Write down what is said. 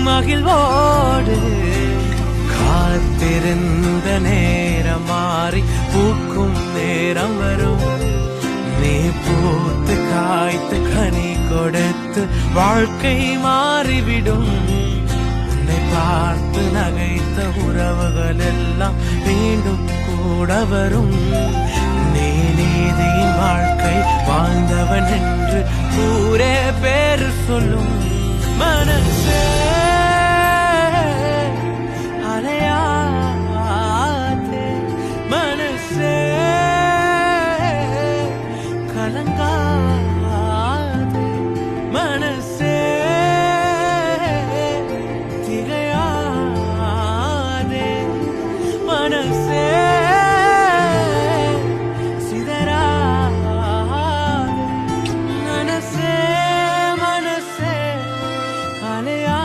மகிழ்வோடு காத்திருந்த நேரம் மாறி பூக்கும் நேரம் வரும். நீ பூத்து காய்த்து கனி கொடுத்து வாழ்க்கை மாறிவிடும். உன்னை பார்த்து நகைத்த உறவுகள் எல்லாம் மீண்டும் கூட வரும். நீ நீதியின் வாழ்க்கை வாழ்ந்தவன் என்று ஊரே பேரு சொல்லும். மனசே அலையாதே, மனசே கலங்காதே, மனசே திகையாதே, மனசே சிதறாதே, மனசே மனசே அலையா